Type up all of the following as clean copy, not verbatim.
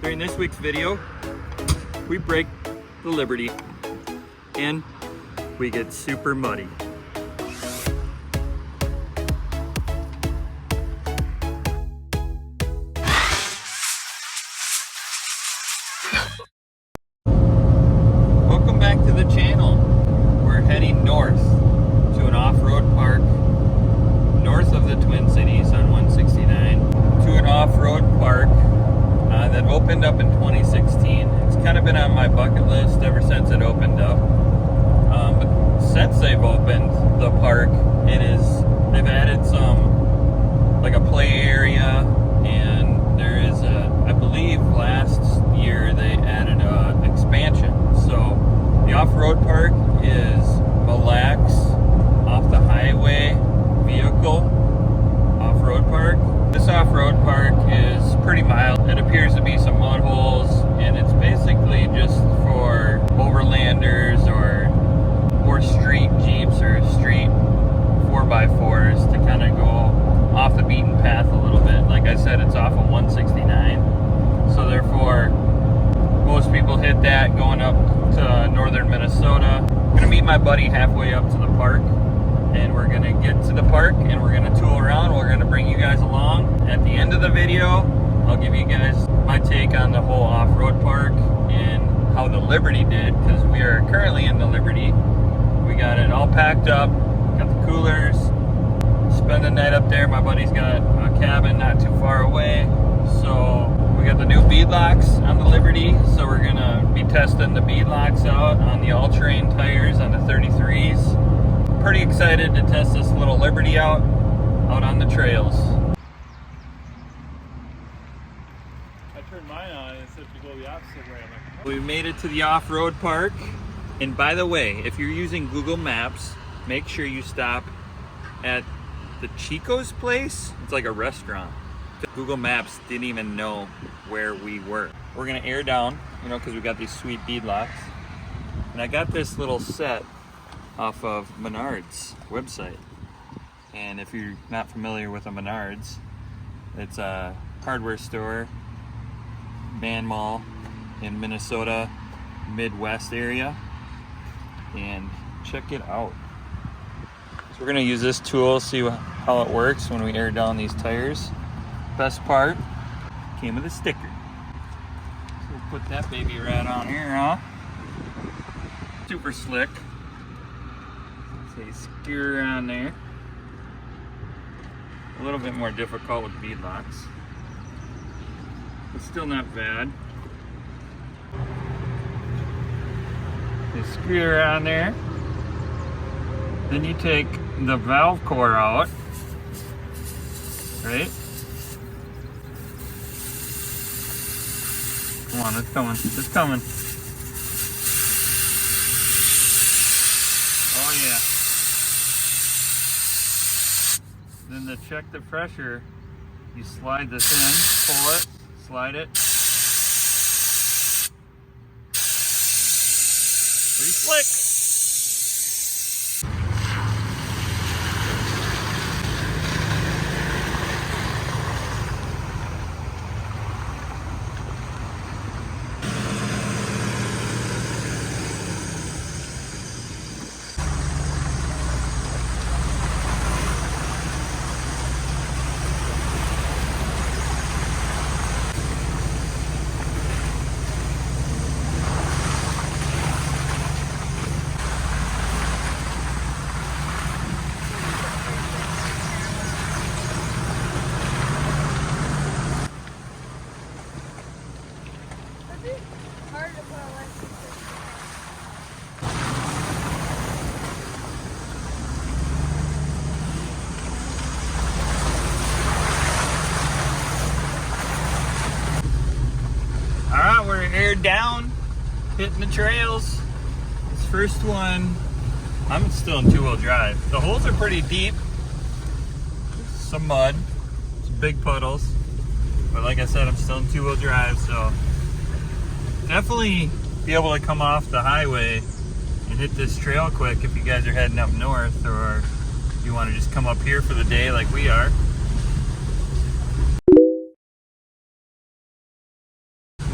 During this week's video, we break the Liberty and we get super muddy. Welcome back to the channel. We're heading north to an off-road park north of the Twin Cities on 169 to an off-road park that opened up in 2016. It's kind of been on my bucket list ever since it opened up. But since they've opened the park, they've added some, like a play area, and there is I believe last year they added an expansion. So the off-road park is Mille's off the highway vehicle off-road park. This off-road park is pretty mild. It appears to be some mud holes, and it's basically just for overlanders or street Jeeps or street 4x4s to kind of go off the beaten path a little bit. Like I said, it's off of 169, so therefore most people hit that going up to northern Minnesota. I'm gonna meet my buddy halfway up to the park, and we're gonna get to the park and we're gonna tool around. We're gonna bring you guys along. At the end of the video, I'll give you guys my take on the whole off-road park and how the Liberty did, because we are currently in the Liberty. We got it all packed up, got the coolers, spend the night up there. My buddy's got a cabin not too far away. So we got the new beadlocks on the Liberty, so we're gonna be testing the beadlocks out on the all-terrain tires on the 33s. Pretty excited to test this little Liberty out on the trails. I turned mine on and it said to go the opposite way. I'm like, We made it to the off-road park. And by the way, if you're using Google Maps, make sure you stop at the Chico's place. It's like a restaurant. Google Maps didn't even know where we were. We're gonna air down, because we got these sweet beadlocks. And I got this little set off of Menards website. And if you're not familiar with a Menards, it's a hardware store, man mall in Minnesota, Midwest area. And check it out. So we're gonna use this tool, see how it works when we air down these tires. Best part, came with a sticker. So we'll put that baby right on here, huh? Super slick. So you screw around there. A little bit more difficult with beadlocks, but still not bad. You screw around there. Then you take the valve core out, right? Come on, it's coming, it's coming. Oh yeah. Then to check the pressure, you slide this in, pull it, slide it. Pretty slick. Alright, we're aired down, hitting the trails. This first one, I'm still in two-wheel drive. The holes are pretty deep. Some mud, some big puddles. But like I said, I'm still in two-wheel drive, so definitely be able to come off the highway and hit this trail quick if you guys are heading up north, or you want to just come up here for the day like we are.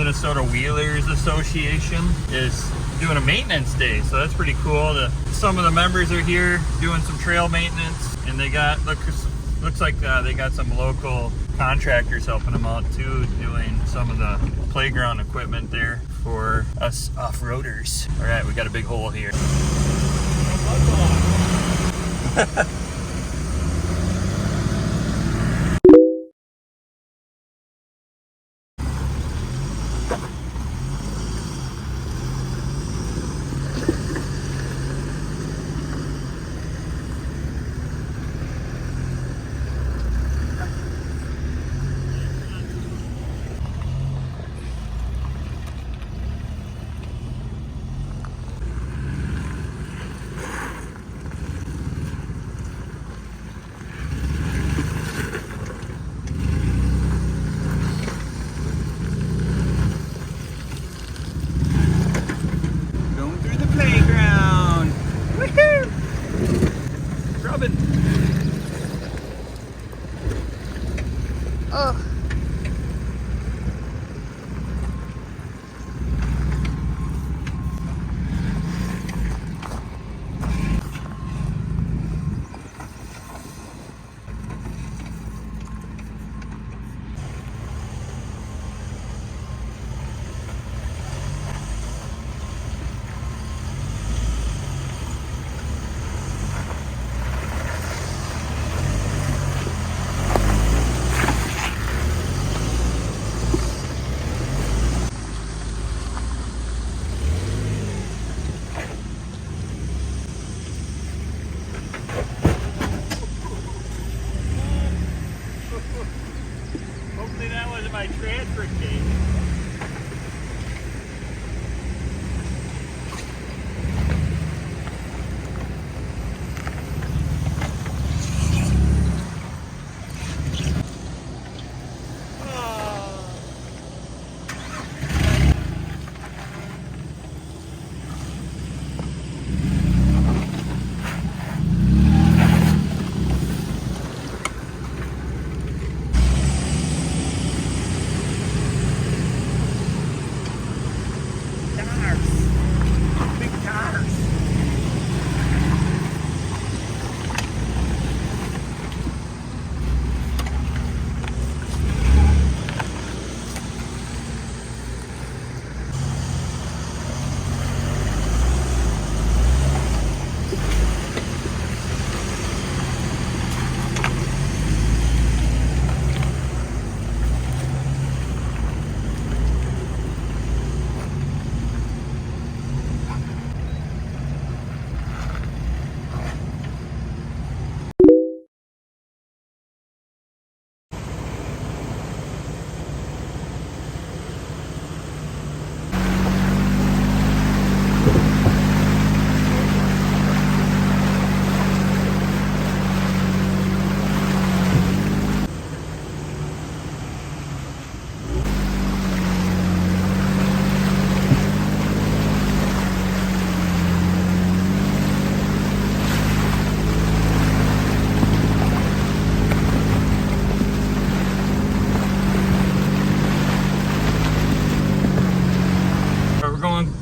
Minnesota Wheelers Association is doing a maintenance day, so that's pretty cool. Some of the members are here doing some trail maintenance, and they got looks like they got some local contractors helping them out too, doing some of the playground equipment there for us off-roaders. All right, we got a big hole here. Oh. Hopefully that wasn't my transfer case.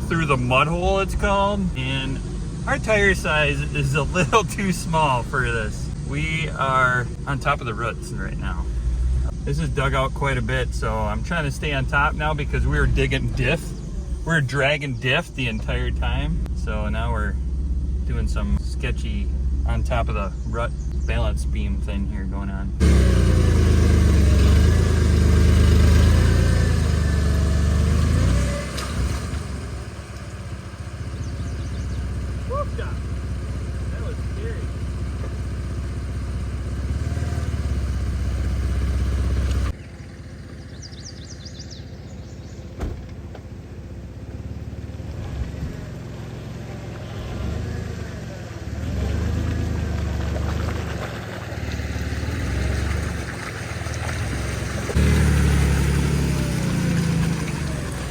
Through the mud hole, it's called, and our tire size is a little too small for this. We are on top of the roots right now. This is dug out quite a bit, so I'm trying to stay on top now because we were digging diff. We were dragging diff the entire time, so now we're doing some sketchy on top of the rut balance beam thing here going on. That was scary.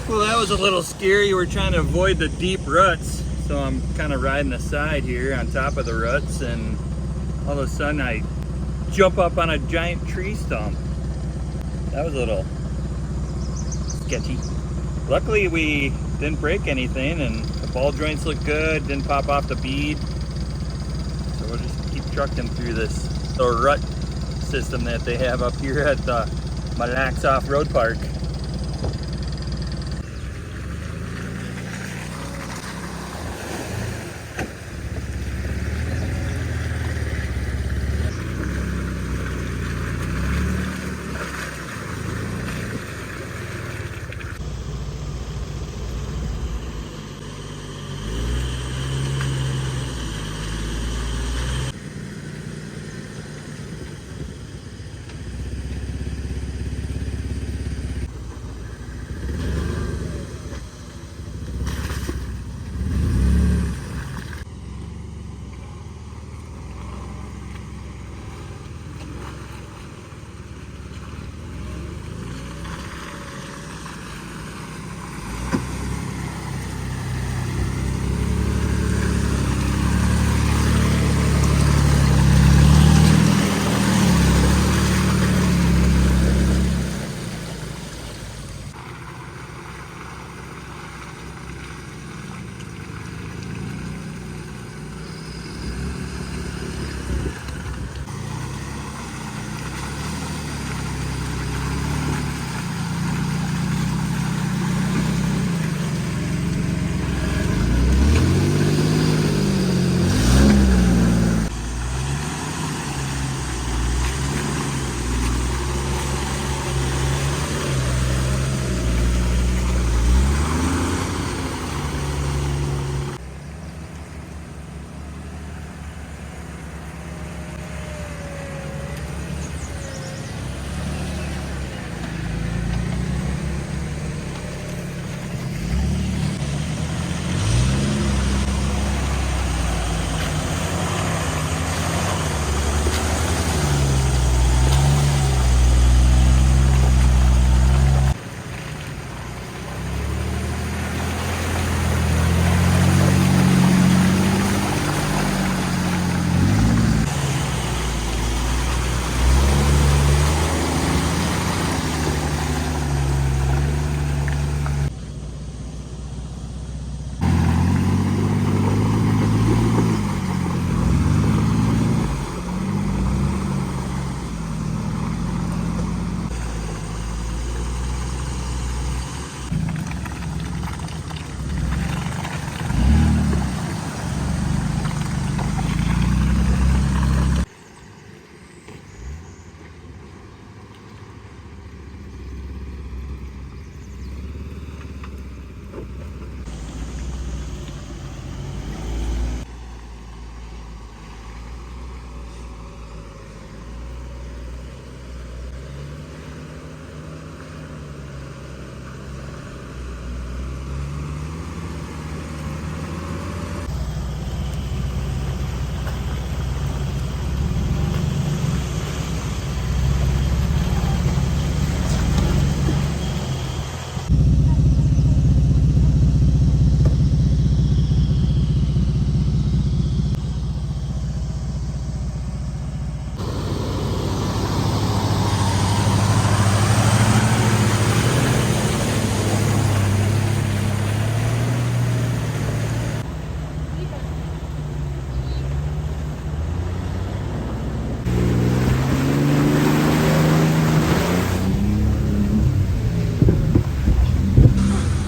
Well, that was a little scary. We're trying to avoid the deep ruts. So I'm kind of riding the side here on top of the ruts, and all of a sudden I jump up on a giant tree stump. That was a little sketchy. Luckily we didn't break anything, and the ball joints look good, didn't pop off the bead. So we'll just keep trucking through this little rut system that they have up here at the Mille Off-Road Park.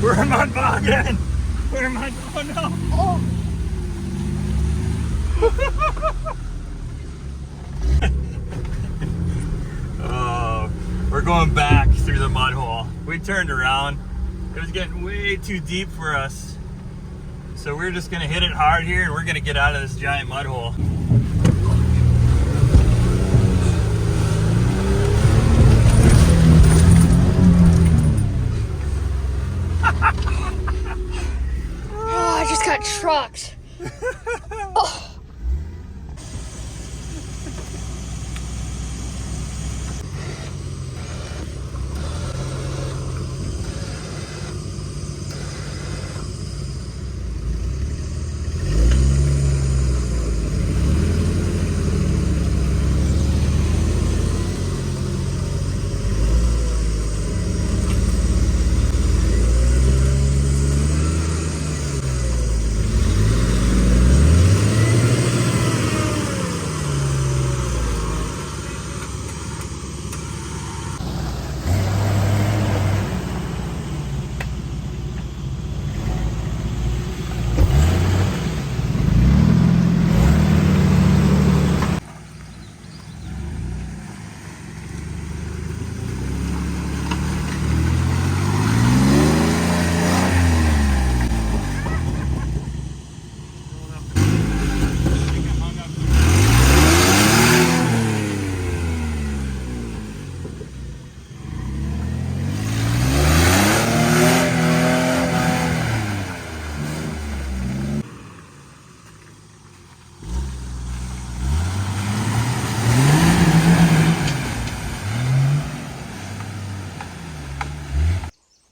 Where am I bogging? Where am I? Oh no! Oh. Oh, we're going back through the mud hole. We turned around. It was getting way too deep for us. So we're just gonna hit it hard here, and we're gonna get out of this giant mud hole. Oh, I just got trucked. Oh.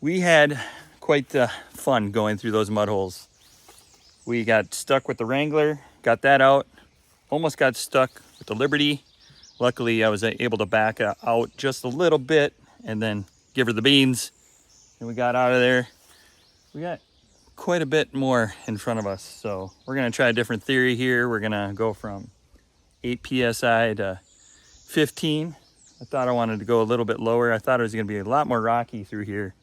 We had quite the fun going through those mud holes. We got stuck with the Wrangler, got that out. Almost got stuck with the Liberty. Luckily, I was able to back out just a little bit and then give her the beans. And we got out of there. We got quite a bit more in front of us. So we're gonna try a different theory here. We're gonna go from 8 PSI to 15. I thought I wanted to go a little bit lower. I thought it was gonna be a lot more rocky through here.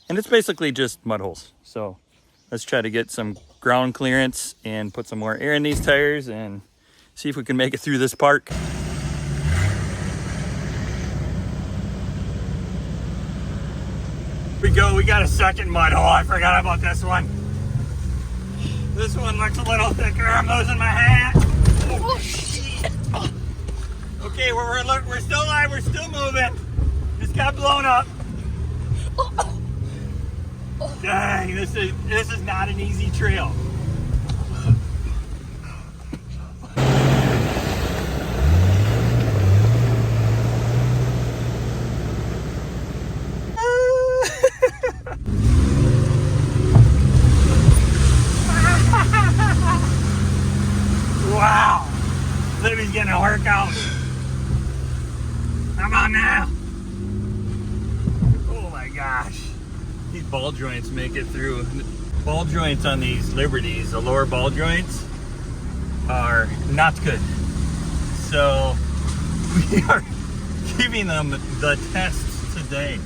And it's basically just mud holes. So let's try to get some ground clearance and put some more air in these tires and see if we can make it through this park. Here we go, we got a second mud hole. I forgot about this one. This one looks a little thicker. I'm losing my hat. Oh, shit. Okay, we're still alive, we're still moving. Just got blown up. Dang, this is not an easy trail. Wow, Libby's getting a workout. Come on now. Oh my gosh. These ball joints make it through. Ball joints on these Liberties, the lower ball joints, are not good. So we are giving them the test today.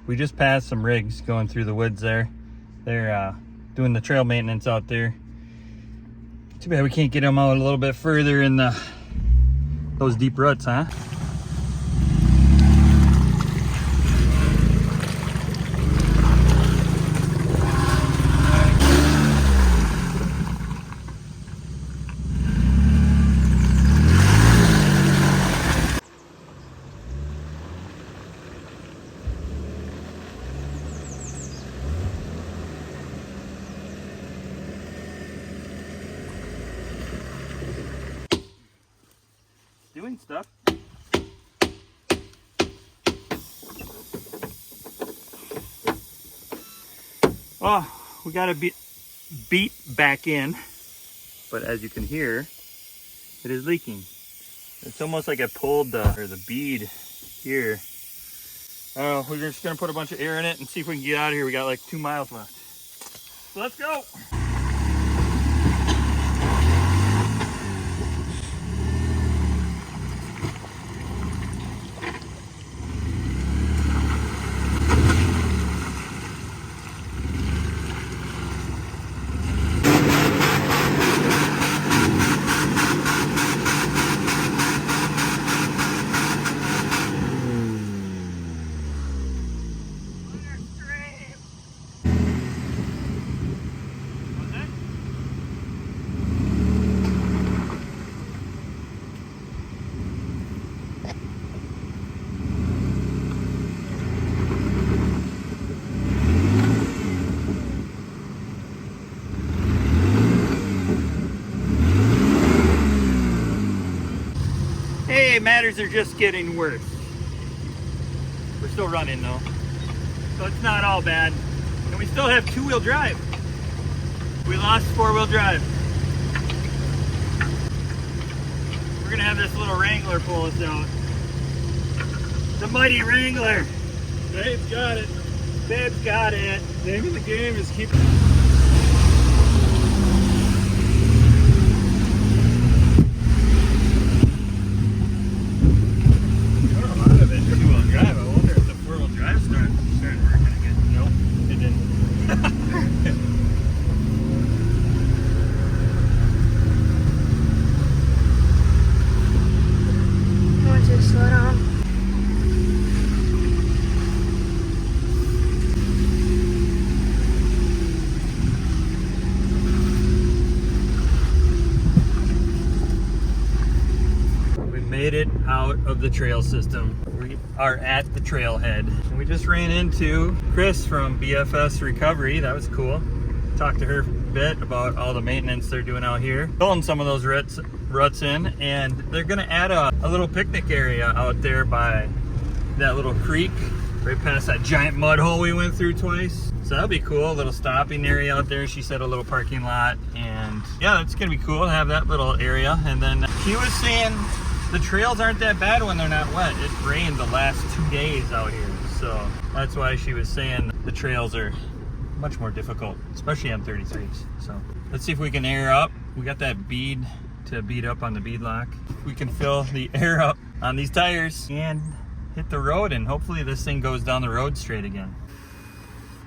We just passed some rigs going through the woods there. They're doing the trail maintenance out there. Too bad we can't get them out a little bit further in those deep ruts, huh? Doing stuff. Oh, we got to beat back in, but as you can hear, it is leaking. It's almost like I pulled the bead here. Oh, we're just gonna put a bunch of air in it and see if we can get out of here. We got like 2 miles left. So let's go. Hey, matters are just getting worse. We're still running though, so it's not all bad. And we still have 2-wheel drive. We lost 4-wheel drive. We're gonna have this little Wrangler pull us out. The mighty Wrangler. Babe's got it. Babe's got it. Name of the game is keep. it out of the trail system. We are at the trailhead. And we just ran into Chris from BFS Recovery. That was cool. Talked to her a bit about all the maintenance they're doing out here. Pulling some of those ruts in, and they're gonna add a little picnic area out there by that little creek, right past that giant mud hole we went through twice. So that'll be cool, a little stopping area out there. She said a little parking lot, and yeah, it's gonna be cool to have that little area. And then she was saying the trails aren't that bad when they're not wet. It rained the last 2 days out here, so that's why she was saying the trails are much more difficult, especially on 33s. So let's see if we can air up. We got that bead to bead up on the bead lock. We can fill the air up on these tires and hit the road, and hopefully this thing goes down the road straight again.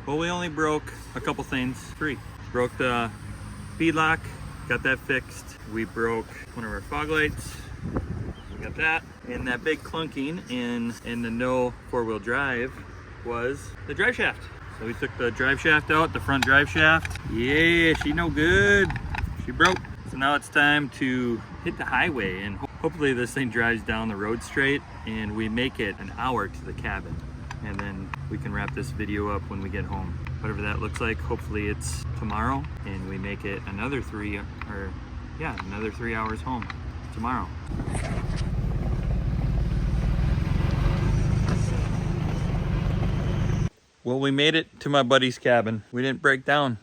Well, we only broke a couple things. 3. Broke the bead lock, got that fixed. We broke one of our fog lights. We got that. And that big clunking in the no 4-wheel drive was the drive shaft. So we took the drive shaft out, the front drive shaft. Yeah, she no good. She broke. So now it's time to hit the highway, and hopefully this thing drives down the road straight and we make it an hour to the cabin. And then we can wrap this video up when we get home. Whatever that looks like, hopefully it's tomorrow and we make it another 3 hours home tomorrow. Well, we made it to my buddy's cabin. We didn't break down.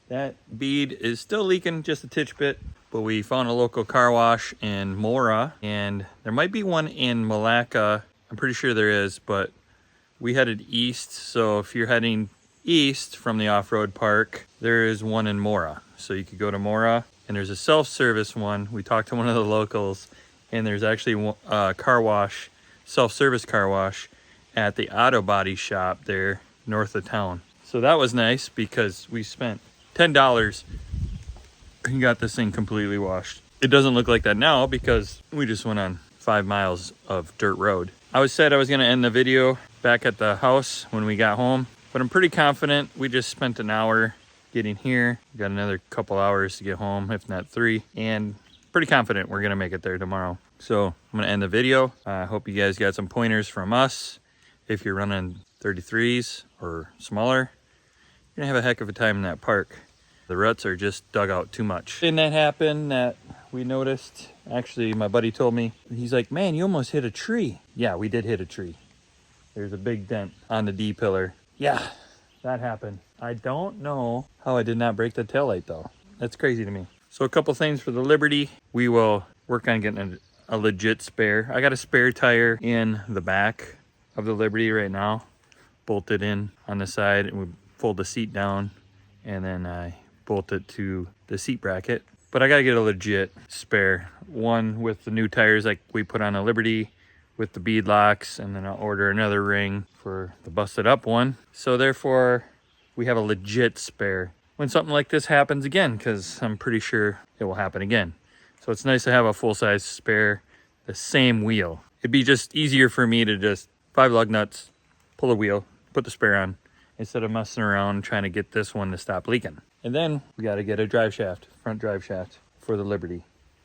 That bead is still leaking just a titch bit, but we found a local car wash in Mora, and there might be one in Malacca. I'm pretty sure there is, but we headed east. So if you're heading east from the off-road park, there is one in Mora. So you could go to Mora, and there's a self-service one. We talked to one of the locals, and there's actually a car wash, self-service car wash at the auto body shop there north of town. So that was nice because we spent $10 and got this thing completely washed. It doesn't look like that now because we just went on 5 miles of dirt road. I said I was gonna end the video back at the house when we got home, but I'm pretty confident. We just spent an hour getting here. We got another couple hours to get home, if not 3, and pretty confident we're gonna make it there tomorrow. So I'm gonna end the video. I hope you guys got some pointers from us. If you're running 33s or smaller, you're gonna have a heck of a time in that park. The ruts are just dug out too much. And that happened that we noticed, actually my buddy told me, he's like, man, you almost hit a tree. Yeah, we did hit a tree. There's a big dent on the D pillar. Yeah, that happened. I don't know how I did not break the taillight though. That's crazy to me. So a couple things for the Liberty. We will work on getting a legit spare. I got a spare tire in the back of the Liberty right now, bolted in on the side, and we fold the seat down, and then I bolt it to the seat bracket. But I gotta get a legit spare one with the new tires like we put on a Liberty with the bead locks, and then I'll order another ring for the busted up one. So therefore we have a legit spare when something like this happens again, because I'm pretty sure it will happen again. So it's nice to have a full-size spare, the same wheel. It'd be just easier for me to just 5 lug nuts, pull the wheel, put the spare on, instead of messing around trying to get this one to stop leaking. And then we got to get a drive shaft, front drive shaft for the Liberty.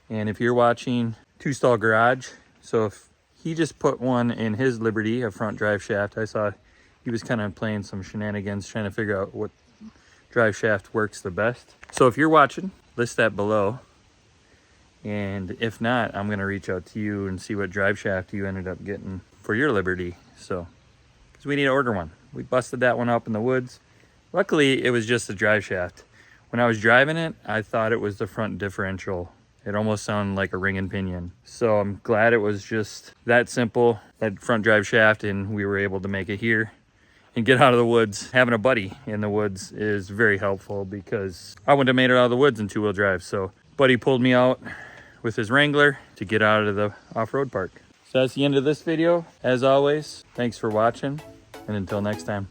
And if you're watching Two Stall Garage, so if he just put one in his Liberty, a front drive shaft, I saw he was kind of playing some shenanigans trying to figure out what drive shaft works the best. So if you're watching, list that below. And if not, I'm going to reach out to you and see what drive shaft you ended up getting for your Liberty. So, because we need to order one. We busted that one up in the woods. Luckily, it was just the drive shaft. When I was driving it, I thought it was the front differential. It almost sounded like a ring and pinion. So I'm glad it was just that simple, that front drive shaft, and we were able to make it here and get out of the woods. Having a buddy in the woods is very helpful because I wouldn't have made it out of the woods in 2-wheel drive. So buddy pulled me out with his Wrangler to get out of the off-road park. So that's the end of this video. As always, thanks for watching, and until next time.